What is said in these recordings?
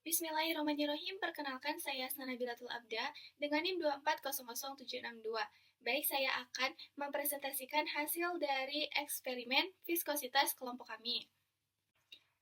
Bismillahirrahmanirrahim. Perkenalkan, saya Sanabilatul Abda dengan NIM 2400762. Baik, saya akan mempresentasikan hasil dari eksperimen viskositas kelompok kami.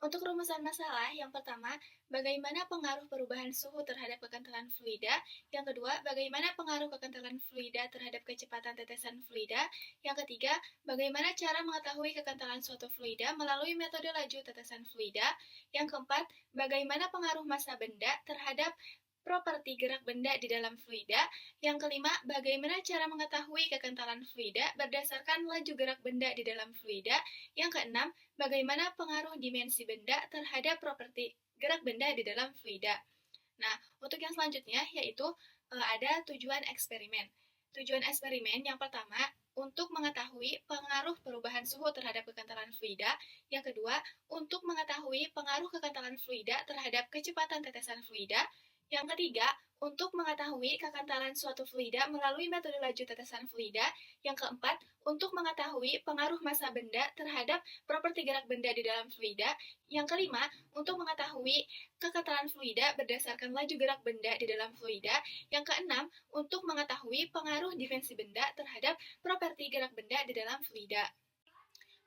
Untuk rumusan masalah, yang pertama, bagaimana pengaruh perubahan suhu terhadap kekentalan fluida. Yang kedua, bagaimana pengaruh kekentalan fluida terhadap kecepatan tetesan fluida. Yang ketiga, bagaimana cara mengetahui kekentalan suatu fluida melalui metode laju tetesan fluida. Yang keempat, bagaimana pengaruh massa benda terhadap properti gerak benda di dalam fluida. Yang kelima, bagaimana cara mengetahui kekentalan fluida berdasarkan laju gerak benda di dalam fluida. Yang keenam, bagaimana pengaruh dimensi benda terhadap properti gerak benda di dalam fluida. Nah, untuk yang selanjutnya yaitu ada tujuan eksperimen. Tujuan eksperimen yang pertama, untuk mengetahui pengaruh perubahan suhu terhadap kekentalan fluida. Yang kedua, untuk mengetahui pengaruh kekentalan fluida terhadap kecepatan tetesan fluida. Yang ketiga, untuk mengetahui kekentalan suatu fluida melalui metode laju tetesan fluida. Yang keempat, untuk mengetahui pengaruh massa benda terhadap properti gerak benda di dalam fluida. Yang kelima, untuk mengetahui kekentalan fluida berdasarkan laju gerak benda di dalam fluida. Yang keenam, untuk mengetahui pengaruh dimensi benda terhadap properti gerak benda di dalam fluida.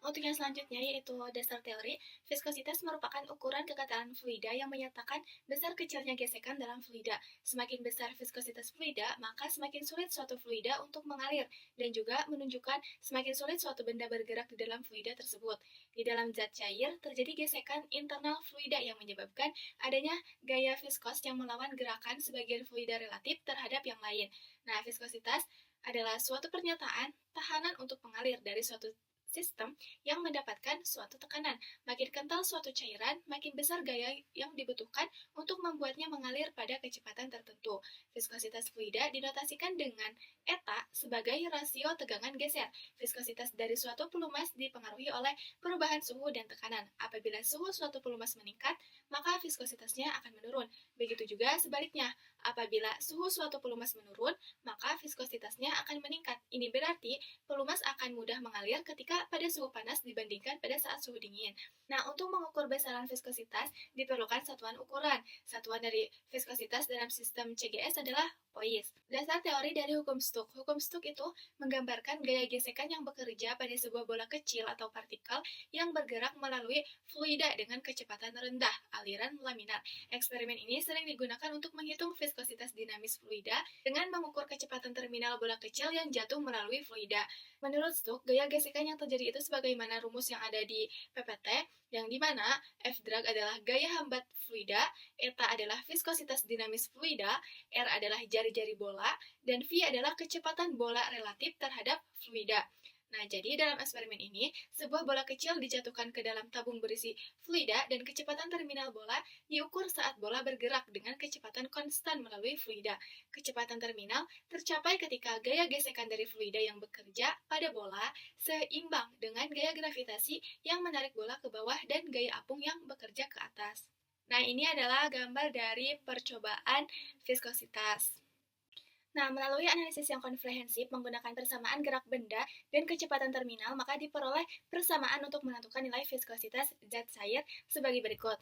Untuk yang selanjutnya yaitu dasar teori, viskositas merupakan ukuran kekentalan fluida yang menyatakan besar kecilnya gesekan dalam fluida. Semakin besar viskositas fluida, maka semakin sulit suatu fluida untuk mengalir, dan juga menunjukkan semakin sulit suatu benda bergerak di dalam fluida tersebut. Di dalam zat cair, terjadi gesekan internal fluida yang menyebabkan adanya gaya viskos yang melawan gerakan sebagian fluida relatif terhadap yang lain. Nah, viskositas adalah suatu pernyataan tahanan untuk mengalir dari suatu sistem yang mendapatkan suatu tekanan. Makin kental suatu cairan, makin besar gaya yang dibutuhkan untuk membuatnya mengalir pada kecepatan tertentu. Viskositas fluida dinotasikan dengan eta sebagai rasio tegangan geser. Viskositas dari suatu pelumas dipengaruhi oleh perubahan suhu dan tekanan. Apabila suhu suatu pelumas meningkat, maka viskositasnya akan menurun. Begitu juga sebaliknya, apabila suhu suatu pelumas menurun, maka viskositasnya akan meningkat. Ini berarti pelumas akan mudah mengalir ketika pada suhu panas dibandingkan pada saat suhu dingin. Nah, untuk mengukur besaran viskositas diperlukan satuan ukuran. Satuan dari viskositas dalam sistem CGS adalah poise. Dasar teori dari hukum Stokes. Hukum Stokes itu menggambarkan gaya gesekan yang bekerja pada sebuah bola kecil atau partikel yang bergerak melalui fluida dengan kecepatan rendah, aliran laminar. Eksperimen ini sering digunakan untuk menghitung viskositas dinamis fluida dengan mengukur kecepatan terminal bola kecil yang jatuh melalui fluida. Menurut Stokes, gaya gesekan yang terjadi itu sebagaimana rumus yang ada di PPT, yang dimana F drag adalah gaya hambat fluida, eta adalah viskositas dinamis fluida, R adalah jari-jari bola, dan V adalah kecepatan bola relatif terhadap fluida. Nah, jadi dalam eksperimen ini, sebuah bola kecil dijatuhkan ke dalam tabung berisi fluida dan kecepatan terminal bola diukur saat bola bergerak dengan kecepatan konstan melalui fluida. Kecepatan terminal tercapai ketika gaya gesekan dari fluida yang bekerja pada bola seimbang dengan gaya gravitasi yang menarik bola ke bawah dan gaya apung yang bekerja ke atas. Nah, ini adalah gambar dari percobaan viskositas. Nah, melalui analisis yang komprehensif menggunakan persamaan gerak benda dan kecepatan terminal, maka diperoleh persamaan untuk menentukan nilai viskositas zat cair sebagai berikut.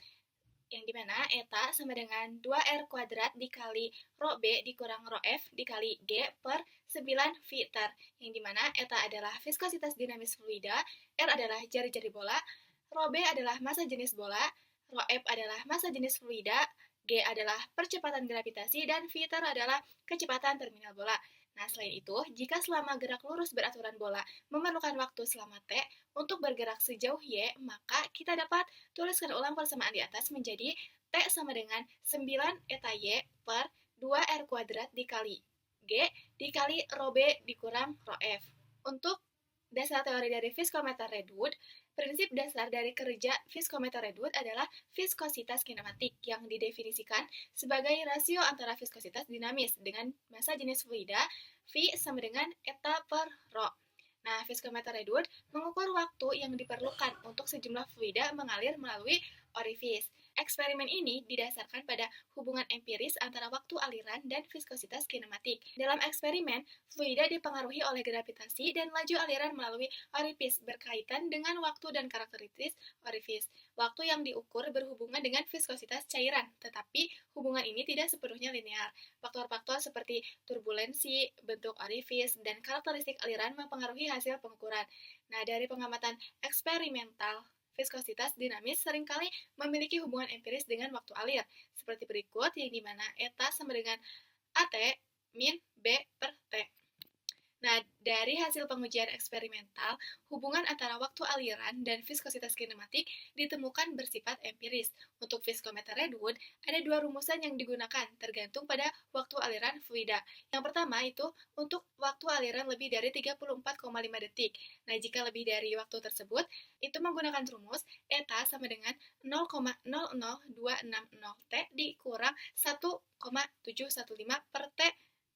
Yang dimana eta sama dengan 2R kuadrat dikali rho B dikurang rho F dikali G per 9 V ter. Yang dimana eta adalah viskositas dinamis fluida, R adalah jari-jari bola, rho B adalah massa jenis bola, rho F adalah massa jenis fluida, G adalah percepatan gravitasi, dan V ter adalah kecepatan terminal bola. Nah, selain itu, jika selama gerak lurus beraturan bola memerlukan waktu selama T untuk bergerak sejauh Y, maka kita dapat tuliskan ulang persamaan di atas menjadi T sama dengan 9 eta Y per 2R kuadrat dikali G dikali rho B dikurang rho F. Untuk dasar teori dari viskometer Redwood, prinsip dasar dari kerja viskometer Redwood adalah viskositas kinematik yang didefinisikan sebagai rasio antara viskositas dinamis dengan massa jenis fluida, V sama dengan eta per rho. Nah, viskometer Redwood mengukur waktu yang diperlukan untuk sejumlah fluida mengalir melalui orifis. Eksperimen ini didasarkan pada hubungan empiris antara waktu aliran dan viskositas kinematik. Dalam eksperimen, fluida dipengaruhi oleh gravitasi dan laju aliran melalui orifis berkaitan dengan waktu dan karakteristik orifis. Waktu yang diukur berhubungan dengan viskositas cairan, tetapi hubungan ini tidak sepenuhnya linear. Faktor-faktor seperti turbulensi, bentuk orifis, dan karakteristik aliran mempengaruhi hasil pengukuran. Nah, dari pengamatan eksperimental, viskositas dinamis seringkali memiliki hubungan empiris dengan waktu alir, seperti berikut, yang dimana eta sama dengan AT min B per T. Nah, dari hasil pengujian eksperimental, hubungan antara waktu aliran dan viskositas kinematik ditemukan bersifat empiris. Untuk viskometer Redwood, ada dua rumusan yang digunakan tergantung pada waktu aliran fluida. Yang pertama itu untuk waktu aliran lebih dari 34,5 detik. Nah, jika lebih dari waktu tersebut, itu menggunakan rumus eta sama dengan 0,00260 T dikurang 1,715 per T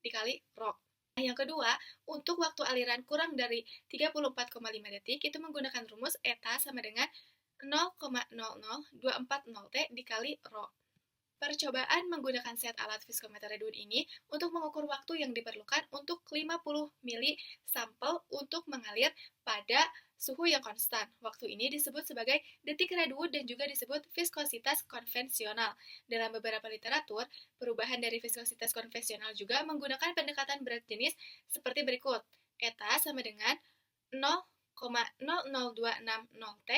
dikali rho. Yang kedua, untuk waktu aliran kurang dari 34,5 detik, itu menggunakan rumus eta sama dengan 0,00240 T dikali rho. Percobaan menggunakan set alat viskometer Redwood ini untuk mengukur waktu yang diperlukan untuk 50 mili sampel untuk mengalir pada suhu yang konstan. Waktu ini disebut sebagai detik Redwood dan juga disebut viskositas konvensional. Dalam beberapa literatur, perubahan dari viskositas konvensional juga menggunakan pendekatan berat jenis seperti berikut. Eta sama dengan 0,00260 T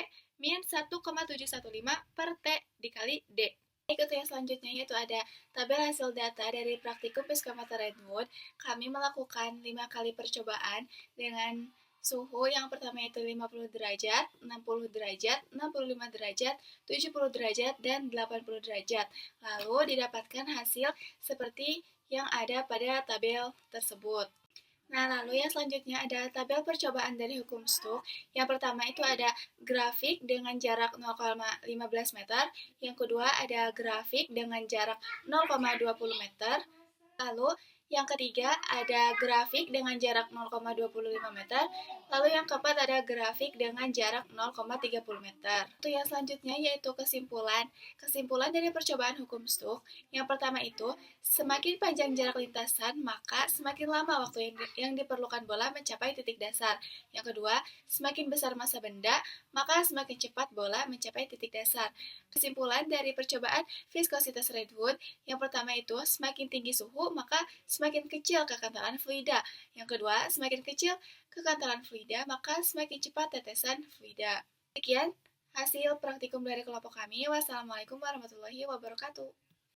min 1,715 per T dikali D. Berikut yang selanjutnya yaitu ada tabel hasil data dari praktikum viskometer Redwood. Kami melakukan 5 kali percobaan dengan suhu yang pertama itu 50 derajat, 60 derajat, 65 derajat, 70 derajat, dan 80 derajat. Lalu didapatkan hasil seperti yang ada pada tabel tersebut. Nah, lalu yang selanjutnya ada tabel percobaan dari hukum Stokes. Yang pertama itu ada grafik dengan jarak 0,15 meter. Yang kedua ada grafik dengan jarak 0,20 meter. Lalu yang ketiga ada grafik dengan jarak 0,25 meter. Lalu yang keempat ada grafik dengan jarak 0,30 meter. Itu yang selanjutnya yaitu kesimpulan. Kesimpulan dari percobaan hukum Stokes. Yang pertama itu, semakin panjang jarak lintasan, maka semakin lama waktu yang diperlukan bola mencapai titik dasar. Yang kedua, semakin besar massa benda, maka semakin cepat bola mencapai titik dasar. Kesimpulan dari percobaan viskositas Redwood, yang pertama itu, semakin tinggi suhu, maka semakin kecil kekantalan fluida. Yang kedua, semakin kecil kekantalan fluida, maka semakin cepat tetesan fluida. Sekian hasil praktikum dari kelompok kami. Wassalamualaikum warahmatullahi wabarakatuh.